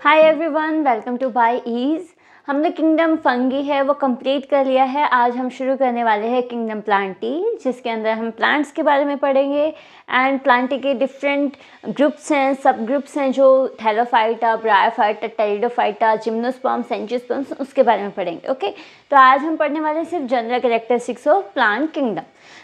Hi everyone, welcome to by ease. हमने kingdom fungi है वो कंप्लीट कर लिया है। आज हम शुरू करने वाले हैं किंगडम प्लांटी, जिसके अंदर हम प्लांट्स के बारे में पढ़ेंगे एंड प्लांटी के डिफरेंट ग्रुप्स हैं, सब ग्रुप्स हैं, जो थैलोफाइटा, ब्रायोफाइटा, टेरिडोफाइटा, जिम्नोस्पर्म, सेंजियोस्पर्म, उसके बारे में पढ़ेंगे। ओके, तो आज हम पढ़ने वाले हैं सिर्फ general characteristics of plant kingdom.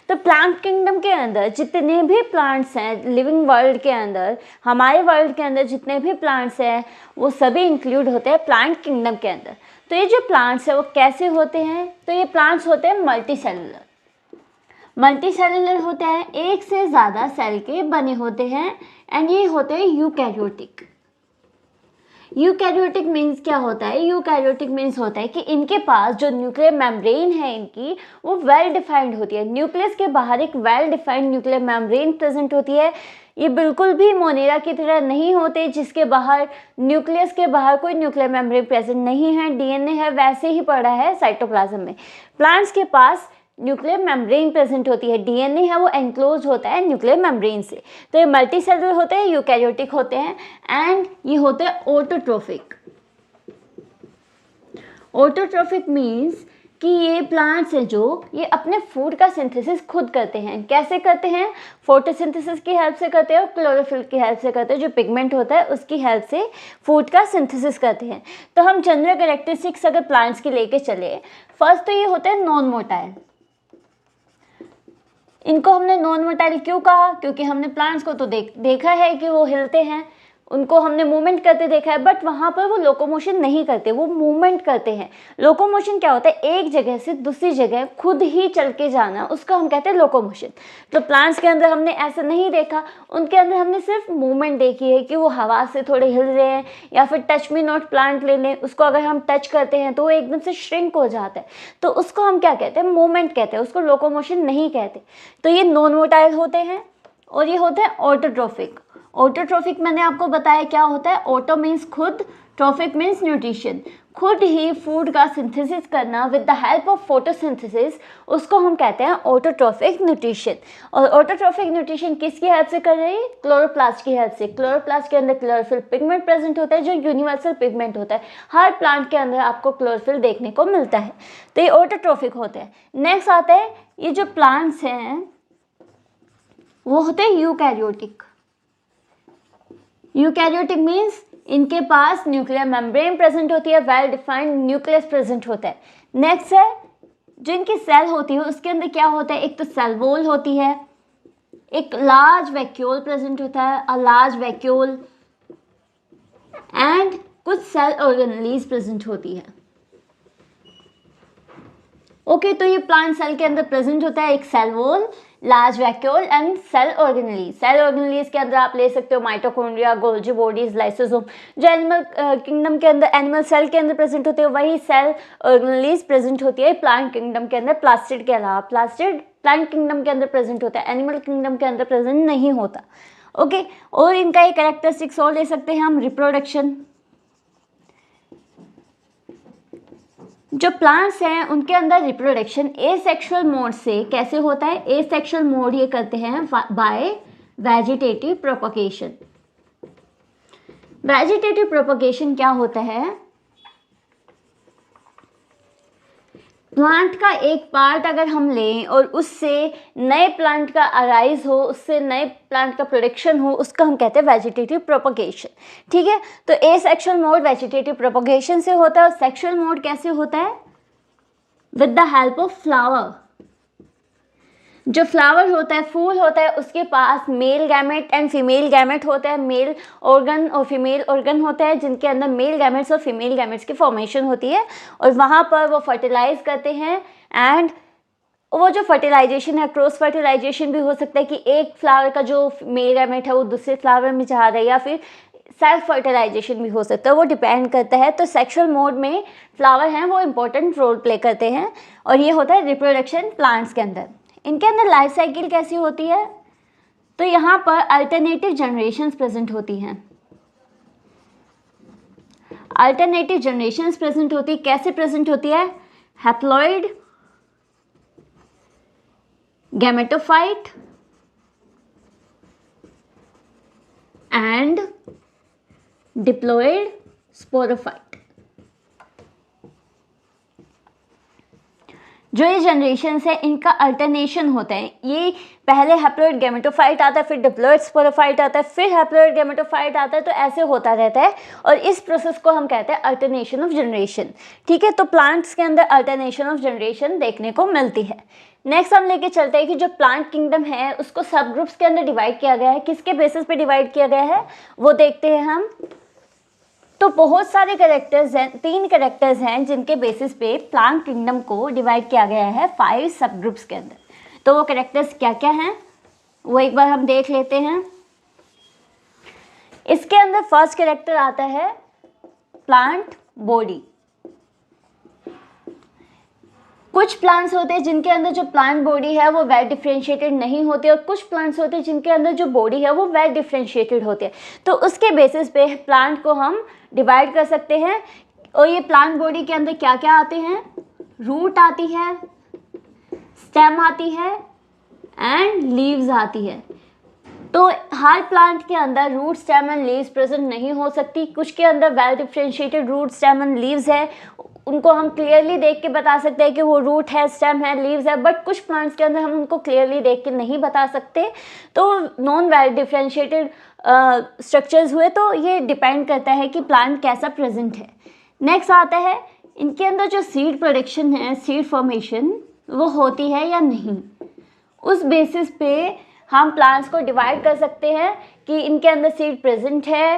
तो प्लांट किंगडम के अंदर जितने भी प्लांट्स हैं लिविंग वर्ल्ड के अंदर, हमारे वर्ल्ड के अंदर जितने भी प्लांट्स हैं वो सभी इंक्लूड होते हैं प्लांट किंगडम के अंदर। तो ये जो प्लांट्स हैं वो कैसे होते हैं? तो ये प्लांट्स होते हैं मल्टी सेलुलर होते हैं, एक से ज़्यादा सेल के बने होते हैं एंड ये होते हैं यूकैरियोटिक। यूकैरियोटिक मीन्स क्या होता है? यूकैरियोटिक मीन्स होता है कि इनके पास जो न्यूक्लियर मेम्ब्रेन है इनकी, वो वेल डिफाइंड होती है। न्यूक्लियस के बाहर एक well defined nuclear membrane present होती है। ये बिल्कुल भी मोनेरा की तरह नहीं होते जिसके बाहर, न्यूक्लियस के बाहर कोई न्यूक्लियर मेम्ब्रेन प्रेजेंट नहीं है, डीएनए है वैसे ही पड़ा है साइटोप्लाज्म में। प्लांट्स के पास न्यूक्लियर मेम्ब्रेन प्रेजेंट होती है, डीएनए है वो एनक्लोज होता है न्यूक्लियर मेम्ब्रेन से। तो ये मल्टी सेलुलर होते हैं, यूकैरियोटिक होते हैं एंड ये होते हैं ऑटोट्रोफिक। ऑटोट्रोफिक मीन्स कि ये प्लांट्स हैं जो ये अपने फूड का सिंथेसिस खुद करते हैं। कैसे करते हैं? फोटोसिंथेसिस की हेल्प से करते हैं और क्लोरोफिल की हेल्प से करते हैं। जो पिगमेंट होता है उसकी हेल्प से फूड का सिंथेसिस करते हैं। तो हम जनरल कैरेक्टरिस्टिक्स अगर प्लांट्स की लेके चले, फर्स्ट तो ये होते हैं नॉन मोटाइल। इनको हमने नॉन मोटाइल क्यों कहा? क्योंकि हमने प्लांट्स को तो देखा है कि वो हिलते हैं, उनको हमने मूवमेंट करते देखा है, बट वहाँ पर वो लोकोमोशन नहीं करते, वो मूवमेंट करते हैं। लोकोमोशन क्या होता है? एक जगह से दूसरी जगह खुद ही चल के जाना, उसको हम कहते हैं लोकोमोशन। तो प्लांट्स के अंदर हमने ऐसा नहीं देखा, उनके अंदर हमने सिर्फ मूवमेंट देखी है कि वो हवा से थोड़े हिल रहे हैं। या फिर टच मी नॉट प्लांट ले लें, उसको अगर हम टच करते हैं तो वो एकदम से श्रिंक हो जाता है, तो उसको हम क्या कहते हैं? मूवमेंट कहते हैं, उसको लोकोमोशन नहीं कहते। तो ये नॉन मोटाइल होते हैं और ये होते हैं ऑटोट्रोफिक। ऑटोट्रोफिक मैंने आपको बताया क्या होता है। ऑटो मीन्स खुद, ट्रोफिक मीन्स न्यूट्रिशन, खुद ही फूड का सिंथेसिस करना with the help of photosynthesis, उसको हम कहते हैं ऑटोट्रोफिक न्यूट्रिशन। और ऑटोट्रोफिक न्यूट्रिशन किसकी हेल्प से कर रही है? क्लोरोप्लास्ट की हेल्प से। क्लोरोप्लास्ट के अंदर क्लोरोफिल पिगमेंट प्रेजेंट होता है, जो यूनिवर्सल पिगमेंट होता है। हर प्लांट के अंदर आपको क्लोरोफिल देखने को मिलता है। तो ये ऑटोट्रोफिक होते हैं। नेक्स्ट आता है, ये जो प्लांट्स हैं वो होते हैं यूकैरियोटिक। यूकैरियोटिक मीन्स इनके पास न्यूक्लियर मेम्ब्रेन प्रेजेंट होती है, वेल डिफाइंड न्यूक्लियस प्रेजेंट होता है। नेक्स्ट है, जो इनकी सेल होती है उसके अंदर क्या होता है? एक तो सेल वॉल होती है, एक लार्ज वैक्यूल प्रेजेंट होता है, अ लार्ज वैक्यूल, एंड कुछ सेल ऑर्गेनेलीज प्रेजेंट होती है। ओके, तो ये प्लांट सेल के अंदर प्रेजेंट होता है एक cell wall, large vacuole and cell organelles. Cell organelles के अंदर आप ले सकते हो माइटोकॉन्ड्रिया, गोल्जी बॉडीज, लाइसोसोम। जो एनिमल किंगडम के अंदर एनिमल सेल के अंदर प्रेजेंट होते हैं वही सेल ऑर्गेनेलीज प्रेजेंट होती है प्लांट किंगडम के अंदर। प्लास्टिड के अलावा प्लास्टिड प्लांट किंगडम के अंदर प्रेजेंट होता है, एनिमल किंगडम के अंदर प्रेजेंट नहीं होता। ओके, और इनका एक कैरेक्टरिस्टिक्स और ले सकते हैं हम, रिप्रोडक्शन। जो प्लांट्स हैं उनके अंदर रिप्रोडक्शन एसेक्सुअल मोड से कैसे होता है? एसेक्सुअल मोड ये करते हैं bye vegetative propagation. Vegetative propagation क्या होता है? प्लांट का एक पार्ट अगर हम लें और उससे नए प्लांट का अराइज हो, उससे नए प्लांट का प्रोडक्शन हो, उसको हम कहते हैं वेजिटेटिव प्रोपगेशन। ठीक है, तो एसेक्सुअल मोड वेजिटेटिव प्रोपगेशन से होता है और सेक्सुअल मोड कैसे होता है? With the help of flower. जो फ्लावर होता है, फूल होता है, उसके पास male gamete and female gamete होता है। मेल ऑर्गन और फीमेल ऑर्गन होता है जिनके अंदर मेल गैमेट्स और फीमेल गैमेट्स की फॉर्मेशन होती है और वहाँ पर वो फर्टिलाइज करते हैं। एंड वो जो फर्टिलाइजेशन है, क्रॉस फर्टिलाइजेशन भी हो सकता है कि एक फ्लावर का जो मेल गैमेट है वो दूसरे फ्लावर में जा रहा है, या फिर सेल्फ फर्टिलाइजेशन भी हो सकता है, वो डिपेंड करता है। तो सेक्सुअल मोड में फ्लावर हैं वो इंपॉर्टेंट रोल प्ले करते हैं और ये होता है रिप्रोडक्शन प्लांट्स के अंदर। इनके अंदर लाइफ साइकिल कैसी होती है? तो यहाँ पर अल्टरनेटिव जनरेशंस प्रेजेंट होती हैं। अल्टरनेटिव जनरेशंस प्रेजेंट होती है, कैसे प्रेजेंट होती है? Haploid, gametophyte and diploid sporophyte. जो ये जनरेशन्स है इनका अल्टरनेशन होता है, ये पहले हैप्लॉइड गैमेटोफाइट आता है, फिर डिप्लॉइड स्पोरोफाइट आता है, फिर हैप्लॉइड गैमेटोफाइट आता है, तो ऐसे होता रहता है और इस प्रोसेस को हम कहते हैं अल्टरनेशन ऑफ जनरेशन। ठीक है, तो प्लांट्स के अंदर अल्टरनेशन ऑफ जनरेशन देखने को मिलती है। नेक्स्ट हम लेके चलते हैं कि जो प्लांट किंगडम है उसको सब ग्रुप्स के अंदर डिवाइड किया गया है। किसके बेसिस पे डिवाइड किया गया है वो देखते हैं हम। तो बहुत सारे कैरेक्टर्स हैं, 3 कैरेक्टर्स हैं जिनके बेसिस पे प्लांट किंगडम को डिवाइड किया गया है 5 सब ग्रुप्स के अंदर। तो वो कैरेक्टर्स क्या क्या हैं वो एक बार हम देख लेते हैं। इसके अंदर फर्स्ट कैरेक्टर आता है प्लांट बॉडी। कुछ प्लांट्स होते हैं जिनके अंदर जो प्लांट बॉडी है वो वेल डिफरेंशिएटेड नहीं होती और कुछ प्लांट्स होते हैं जिनके अंदर जो बॉडी है वो वेल डिफरेंशिएटेड होती है। तो उसके बेसिस पे प्लांट को हम डिवाइड कर सकते हैं। और ये प्लांट बॉडी के अंदर क्या क्या आते हैं, रूट आती है, स्टेम आती है एंड लीव्स आती है। तो हर प्लांट के अंदर root, stem and leaves present नहीं हो सकती। कुछ के अंदर well differentiated root, stem and leaves है, उनको हम क्लियरली देख के बता सकते हैं कि वो रूट है, स्टेम है, लीव्स है। बट कुछ प्लांट्स के अंदर हम उनको क्लियरली देख के नहीं बता सकते, तो नॉन वेल डिफरेंशिएटेड स्ट्रक्चर्स हुए। तो ये डिपेंड करता है कि प्लांट कैसा प्रेजेंट है। नेक्स्ट आता है इनके अंदर जो सीड प्रोडक्शन है, सीड फॉर्मेशन वो होती है या नहीं। उस बेसिस पे हम प्लांट्स को डिवाइड कर सकते हैं कि इनके अंदर सीड प्रेजेंट है,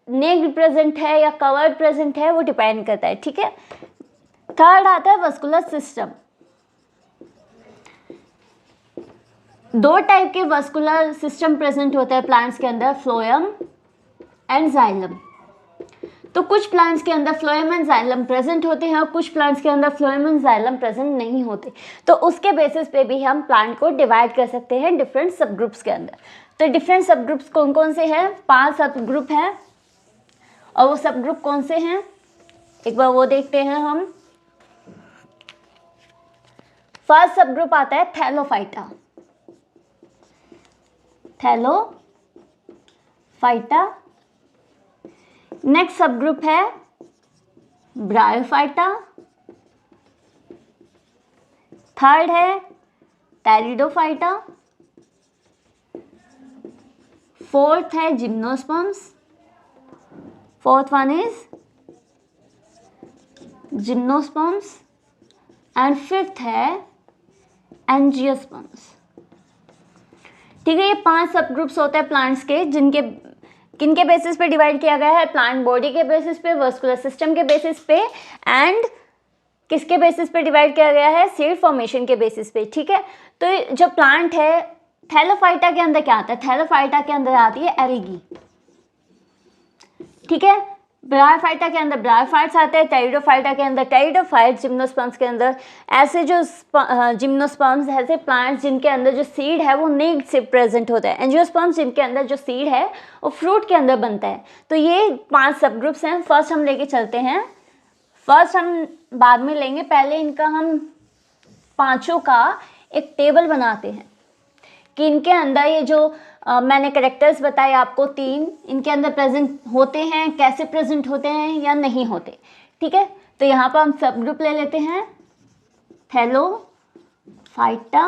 नेक्ड प्रेजेंट है या कवर्ड प्रेजेंट है, वो डिपेंड करता है। ठीक है, थर्ड आता है वस्कुलर सिस्टम। 2 टाइप के वस्कुलर सिस्टम प्रेजेंट होते हैं प्लांट्स के अंदर, फ्लोएम एंड जाइलम। तो कुछ प्लांट्स के अंदर फ्लोएम एंड जाइलम प्रेजेंट होते हैं और कुछ प्लांट्स के अंदर फ्लोएम एंड जाइलम प्रेजेंट नहीं होते। तो उसके बेसिस पे भी हम प्लांट को डिवाइड कर सकते हैं डिफरेंट सब ग्रुप्स के अंदर। तो डिफरेंट सब ग्रुप्स कौन कौन से हैं, 5 सब ग्रुप हैं। और वो सब ग्रुप कौन से हैं एक बार वो देखते हैं हम। फर्स्ट सब ग्रुप आता है थैलोफाइटा। थैलोफाइटा। नेक्स्ट सब ग्रुप है ब्रायोफाइटा। थर्ड है टेरिडोफाइटा। फोर्थ है gymnosperms. Fourth one is gymnosperms and fifth है एंजियोस्पर्म्स। ठीक है, ये 5 सब ग्रुप्स होते हैं प्लांट्स के, जिनके किनके बेसिस पे डिवाइड किया गया है, प्लांट बॉडी के बेसिस पे, वस्कुलर सिस्टम के बेसिस पे एंड किसके बेसिस पे डिवाइड किया गया है, सीड फॉर्मेशन के बेसिस पे। ठीक है, तो जो प्लांट है थैलोफाइटा के अंदर क्या आता है, थैलोफाइटा के अंदर आती है एल्गी। ठीक है, ब्रायोफाइटा के अंदर ब्रायोफाइट्स आते हैं, टेरिडोफाइटा के अंदर टेरिडोफाइट्स, जिम्नोस्पर्म्स के अंदर ऐसे जो जिम्नोस्पर्म्स ऐसे प्लांट्स जिनके अंदर जो सीड है वो नेक्ड से प्रेजेंट होता है। एंजियोस्पर्म्स जिनके अंदर जो सीड है वो फ्रूट के अंदर बनता है। तो ये 5 सब ग्रुप्स हैं। फर्स्ट हम लेके चलते हैं, फर्स्ट हम बाद में लेंगे, पहले इनका हम 5 का एक टेबल बनाते हैं कि इनके अंदर ये जो मैंने कैरेक्टर्स बताए आपको 3, इनके अंदर प्रेजेंट होते हैं, कैसे प्रेजेंट होते हैं या नहीं होते। ठीक है, तो यहाँ पर हम सब ग्रुप ले लेते हैं, Thallophyta,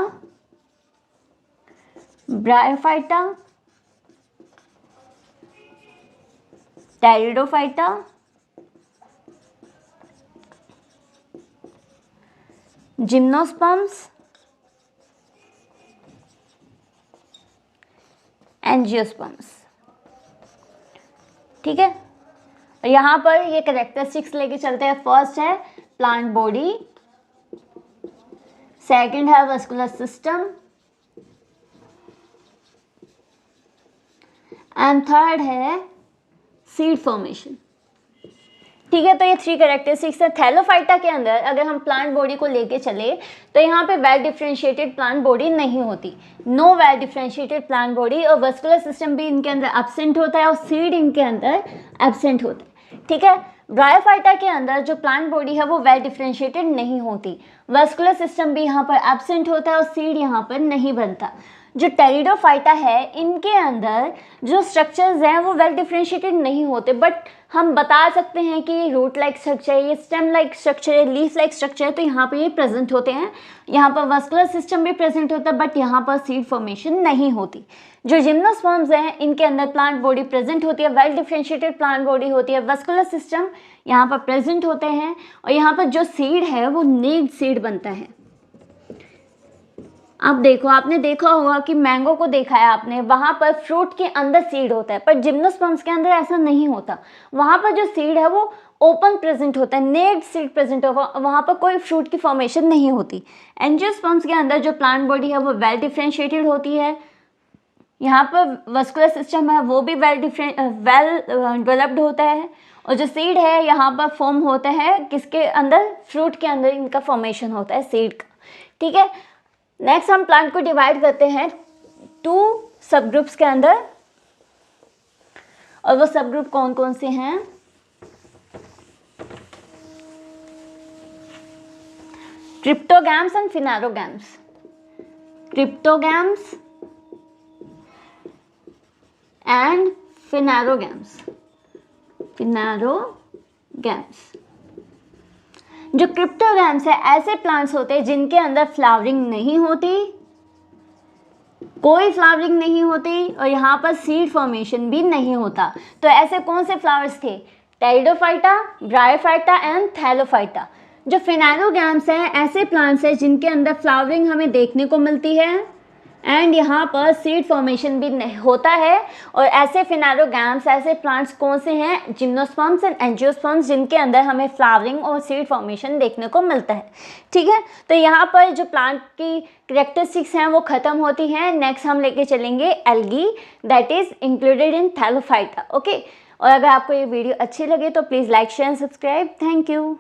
bryophyta, pteridophyta, gymnosperms, angiosperms. ठीक है, और यहाँ पर ये कैरेक्टरिस्टिक्स लेके चलते हैं। फर्स्ट है प्लांट बॉडी, सेकंड है वस्कुलर सिस्टम एंड थर्ड है सीड फॉर्मेशन। ठीक है, तो ये 3 कैरेक्टरिस्टिक्स है। थैलोफाइटा के अंदर अगर हम प्लांट बॉडी को लेके चले तो यहाँ पे वेल डिफरेंशिएटेड प्लांट बॉडी नहीं होती, no well differentiated plant body, और वस्कुलर सिस्टम भी इनके अंदर एब्सेंट होता है और सीड इनके अंदर एब्सेंट होता है। ठीक है, ब्रायोफाइटा के अंदर जो प्लांट बॉडी है वो वेल डिफरेंशिएटेड नहीं होती, वस्कुलर सिस्टम भी यहाँ पर एब्सेंट होता है और सीड यहाँ पर नहीं बनता। जो टेरिडोफाइटा है इनके अंदर जो स्ट्रक्चर्स हैं वो वेल डिफरेंशिएटेड नहीं होते, बट हम बता सकते हैं कि रूट लाइक स्ट्रक्चर है, ये स्टेम लाइक स्ट्रक्चर है, लीफ लाइक स्ट्रक्चर है, तो यहाँ पर ये प्रेजेंट होते हैं। यहाँ पर वस्कुलर सिस्टम भी प्रेजेंट होता है, बट यहाँ पर सीड फॉर्मेशन नहीं होती। जो जिम्नोस्पर्म्स हैं इनके अंदर प्लांट बॉडी प्रेजेंट होती है, वेल डिफरेंशिएटेड प्लांट बॉडी होती है, वस्कुलर सिस्टम यहाँ पर प्रेजेंट होते हैं, और यहाँ पर जो सीड है वो नेक्ड सीड बनता है। अब देखो, आपने देखा होगा कि मैंगो को देखा है आपने, वहाँ पर फ्रूट के अंदर सीड होता है, पर जिम्नोस्पर्म्स के अंदर ऐसा नहीं होता। वहाँ पर जो सीड है वो ओपन प्रेजेंट होता है, नेक्ड सीड प्रेजेंट होगा, वहाँ पर कोई फ्रूट की फॉर्मेशन नहीं होती। एंजियोस्पर्म्स के अंदर जो प्लांट बॉडी है वो वेल डिफरेंशिएटेड होती है। यहाँ पर वस्कुलर सिस्टम है वो भी वेल डेवलप्ड होता है, और जो सीड है यहाँ पर फॉर्म होता है किसके अंदर, फ्रूट के अंदर इनका फॉर्मेशन होता है सीड का। ठीक है, नेक्स्ट हम प्लांट को डिवाइड करते हैं 2 सब ग्रुप्स के अंदर, और वो सब ग्रुप कौन कौन से हैं? Cryptogams and phanerogams. Cryptogams and phanerogams. Phanerogams जो क्रिप्टोगैम्स है ऐसे प्लांट्स होते हैं जिनके अंदर फ्लावरिंग नहीं होती, कोई फ्लावरिंग नहीं होती, और यहाँ पर सीड फॉर्मेशन भी नहीं होता। तो ऐसे कौन से फ्लावर्स थे? Pteridophyta, bryophyta and Thallophyta. जो फिनेरोगैम्स हैं ऐसे प्लांट्स हैं जिनके अंदर फ्लावरिंग हमें देखने को मिलती है, एंड यहाँ पर सीड फॉर्मेशन भी होता है। और ऐसे फिनेरोगैम्स, ऐसे प्लांट्स कौन से हैं? जिम्नोस्पर्म्स एंड एंजियोस्पर्म्स, जिनके अंदर हमें फ्लावरिंग और सीड फॉर्मेशन देखने को मिलता है। ठीक है, तो यहाँ पर जो प्लांट की कैरेक्टरिस्टिक्स हैं वो ख़त्म होती हैं। नेक्स्ट हम लेके चलेंगे algae, that is included in Thallophyta. Okay, और अगर आपको ये वीडियो अच्छी लगे तो please like, share and subscribe. Thank you.